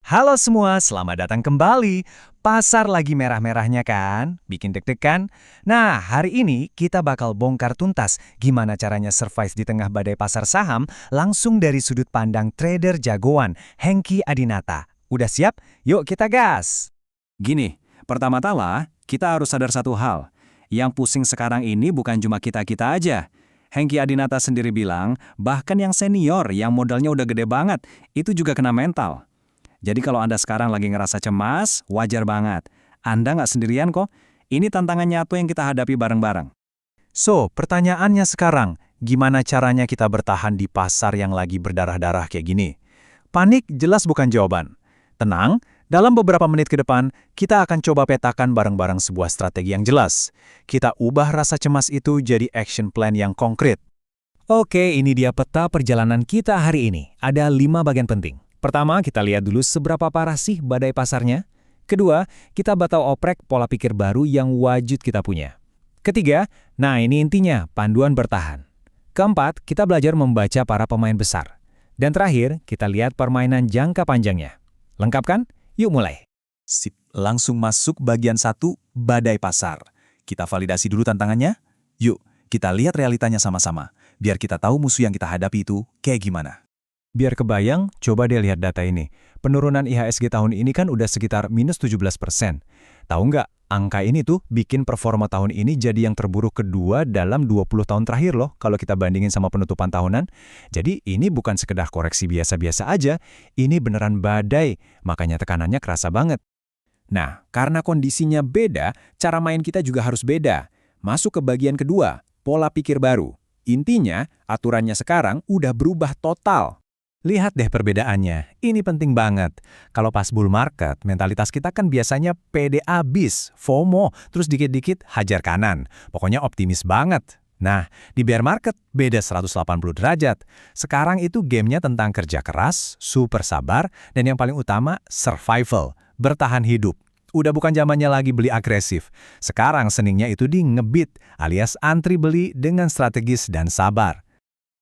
Halo semua, selamat datang kembali. Pasar lagi merah-merahnya kan? Bikin deg-degan? Nah, hari ini kita bakal bongkar tuntas gimana caranya survive di tengah badai pasar saham langsung dari sudut pandang trader jagoan, Hengki Adinata. Udah siap? Yuk kita gas! Gini, pertama-tama kita harus sadar satu hal. Yang pusing sekarang ini bukan cuma kita-kita aja. Hengki Adinata sendiri bilang, bahkan yang senior yang modalnya udah gede banget, itu juga kena mental. Jadi kalau Anda sekarang lagi ngerasa cemas, wajar banget. Anda nggak sendirian kok. Ini tantangan nyata yang kita hadapi bareng-bareng. So, pertanyaannya sekarang, gimana caranya kita bertahan di pasar yang lagi berdarah-darah kayak gini? Panik jelas bukan jawaban. Tenang, dalam beberapa menit ke depan, kita akan coba petakan bareng-bareng sebuah strategi yang jelas. Kita ubah rasa cemas itu jadi action plan yang konkret. Oke, ini dia peta perjalanan kita hari ini. Ada 5 bagian penting. Pertama, kita lihat dulu seberapa parah sih badai pasarnya. Kedua, kita batau oprek pola pikir baru yang wajib kita punya. Ketiga, nah ini intinya, panduan bertahan. Keempat, kita belajar membaca para pemain besar. Dan terakhir, kita lihat permainan jangka panjangnya. Lengkap kan? Yuk mulai. Sip, langsung masuk bagian 1, badai pasar. Kita validasi dulu tantangannya. Yuk, kita lihat realitanya sama-sama. Biar kita tahu musuh yang kita hadapi itu kayak gimana. Biar kebayang, coba deh lihat data ini. Penurunan IHSG tahun ini kan udah sekitar minus 17%. Tahu nggak, angka ini tuh bikin performa tahun ini jadi yang terburuk kedua dalam 20 tahun terakhir loh kalau kita bandingin sama penutupan tahunan. Jadi ini bukan sekedar koreksi biasa-biasa aja, ini beneran badai, makanya tekanannya kerasa banget. Nah, karena kondisinya beda, cara main kita juga harus beda. Masuk ke bagian kedua, pola pikir baru. Intinya, aturannya sekarang udah berubah total. Lihat deh perbedaannya, ini penting banget. Kalau pas bull market, mentalitas kita kan biasanya pede abis, FOMO, terus dikit-dikit hajar kanan. Pokoknya optimis banget. Nah, di bear market beda 180 derajat. Sekarang itu gamenya tentang kerja keras, super sabar, dan yang paling utama, survival, bertahan hidup. Udah bukan zamannya lagi beli agresif. Sekarang seningnya itu di ngebit, alias antri beli dengan strategis dan sabar.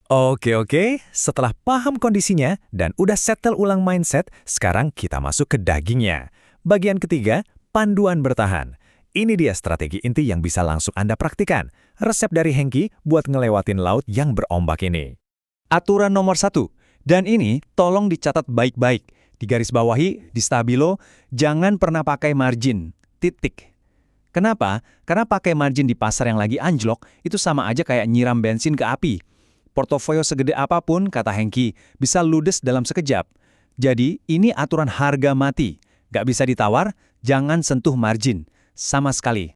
Oke, setelah paham kondisinya dan udah settle ulang mindset, sekarang kita masuk ke dagingnya. Bagian ketiga, panduan bertahan. Ini dia strategi inti yang bisa langsung Anda praktikan. Resep dari Hengki buat ngelewatin laut yang berombak ini. Aturan nomor 1, dan ini tolong dicatat baik-baik. Digarisbawahi, di stabilo, jangan pernah pakai margin. Titik. Kenapa? Karena pakai margin di pasar yang lagi anjlok, itu sama aja kayak nyiram bensin ke api. Portofolio segede apapun, kata Hengki, bisa ludes dalam sekejap. Jadi, ini aturan harga mati. Gak bisa ditawar, jangan sentuh margin. Sama sekali.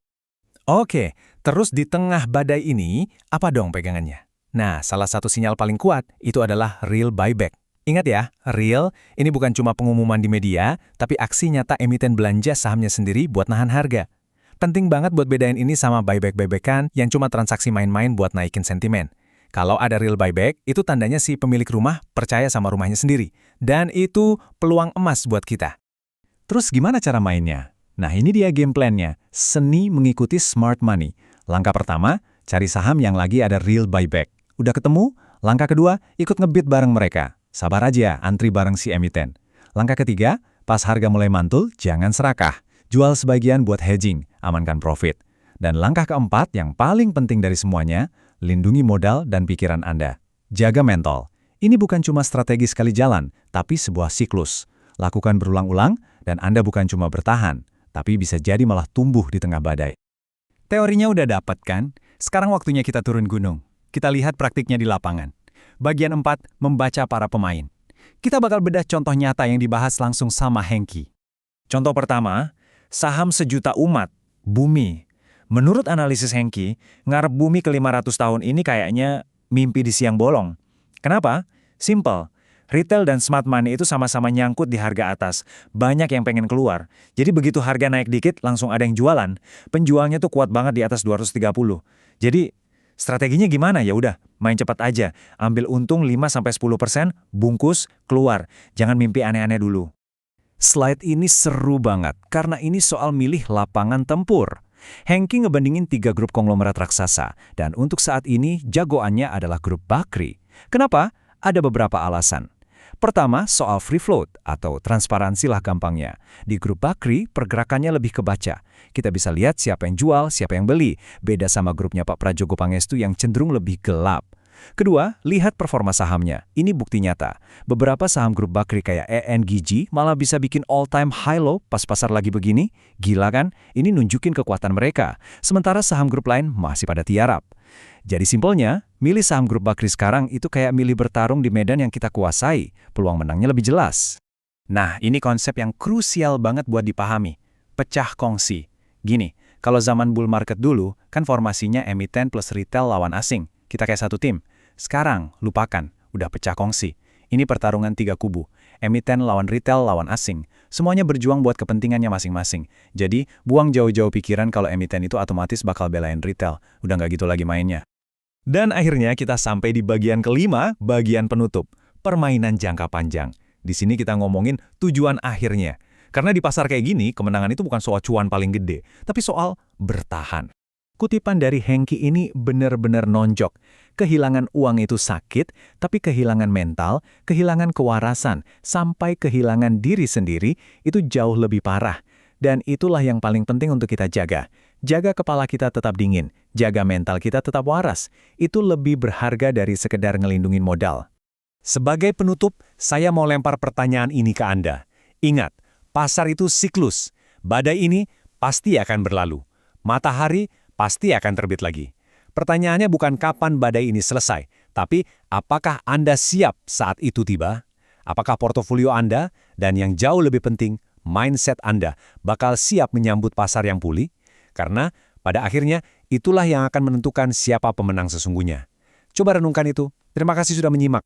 Oke, terus di tengah badai ini, apa dong pegangannya? Nah, salah satu sinyal paling kuat itu adalah real buyback. Ingat ya, real ini bukan cuma pengumuman di media, tapi aksi nyata emiten belanja sahamnya sendiri buat nahan harga. Penting banget buat bedain ini sama buyback-buybackan yang cuma transaksi main-main buat naikin sentimen. Kalau ada real buyback, itu tandanya si pemilik rumah percaya sama rumahnya sendiri. Dan itu peluang emas buat kita. Terus gimana cara mainnya? Nah ini dia game plan-nya, seni mengikuti smart money. Langkah pertama, cari saham yang lagi ada real buyback. Udah ketemu? Langkah kedua, ikut ngebit bareng mereka. Sabar aja, antri bareng si emiten. Langkah ketiga, pas harga mulai mantul, jangan serakah. Jual sebagian buat hedging, amankan profit. Dan langkah keempat yang paling penting dari semuanya, lindungi modal dan pikiran Anda. Jaga mental. Ini bukan cuma strategi sekali jalan, tapi sebuah siklus. Lakukan berulang-ulang, dan Anda bukan cuma bertahan, tapi bisa jadi malah tumbuh di tengah badai. Teorinya udah dapat kan? Sekarang waktunya kita turun gunung. Kita lihat praktiknya di lapangan. Bagian 4, membaca para pemain. Kita bakal bedah contoh nyata yang dibahas langsung sama Hengki. Contoh pertama, saham sejuta umat, Bumi. Menurut analisis Hengki, ngarep bumi ke 500 tahun ini kayaknya mimpi di siang bolong. Kenapa? Simple. Retail dan smart money itu sama-sama nyangkut di harga atas. Banyak yang pengen keluar. Jadi begitu harga naik dikit, langsung ada yang jualan. Penjualnya tuh kuat banget di atas 230. Jadi, strateginya gimana? Ya udah, main cepat aja. Ambil untung 5-10%, bungkus, keluar. Jangan mimpi aneh-aneh dulu. Slide ini seru banget, karena ini soal milih lapangan tempur. Hengki ngebandingin 3 grup konglomerat raksasa, dan untuk saat ini jagoannya adalah grup Bakri. Kenapa? Ada beberapa alasan. Pertama, soal free float atau transparansi lah gampangnya. Di grup Bakri, pergerakannya lebih kebaca. Kita bisa lihat siapa yang jual, siapa yang beli. Beda sama grupnya Pak Prajogo Pangestu yang cenderung lebih gelap. Kedua, lihat performa sahamnya. Ini bukti nyata. Beberapa saham grup Bakri kayak ENGG malah bisa bikin all-time high low pas pasar lagi begini. Gila kan? Ini nunjukin kekuatan mereka. Sementara saham grup lain masih pada tiarap. Jadi simpelnya, milih saham grup Bakri sekarang itu kayak milih bertarung di medan yang kita kuasai. Peluang menangnya lebih jelas. Nah, ini konsep yang krusial banget buat dipahami. Pecah kongsi. Gini, kalau zaman bull market dulu, kan formasinya emiten plus retail lawan asing. Kita kayak satu tim. Sekarang, lupakan, udah pecah kongsi. Ini pertarungan 3 kubu. Emiten lawan retail lawan asing. Semuanya berjuang buat kepentingannya masing-masing. Jadi, buang jauh-jauh pikiran kalau emiten itu otomatis bakal belain retail. Udah nggak gitu lagi mainnya. Dan akhirnya kita sampai di bagian kelima, bagian penutup. Permainan jangka panjang. Di sini kita ngomongin tujuan akhirnya. Karena di pasar kayak gini, kemenangan itu bukan soal cuan paling gede, tapi soal bertahan. Kutipan dari Hengki ini benar-benar nonjok. Kehilangan uang itu sakit, tapi kehilangan mental, kehilangan kewarasan, sampai kehilangan diri sendiri itu jauh lebih parah. Dan itulah yang paling penting untuk kita jaga. Jaga kepala kita tetap dingin, jaga mental kita tetap waras. Itu lebih berharga dari sekedar ngelindungin modal. Sebagai penutup, saya mau lempar pertanyaan ini ke Anda. Ingat, pasar itu siklus. Badai ini pasti akan berlalu. Matahari pasti akan terbit lagi. Pertanyaannya bukan kapan badai ini selesai, tapi apakah Anda siap saat itu tiba? Apakah portofolio Anda, dan yang jauh lebih penting, mindset Anda, bakal siap menyambut pasar yang pulih? Karena pada akhirnya itulah yang akan menentukan siapa pemenang sesungguhnya. Coba renungkan itu. Terima kasih sudah menyimak.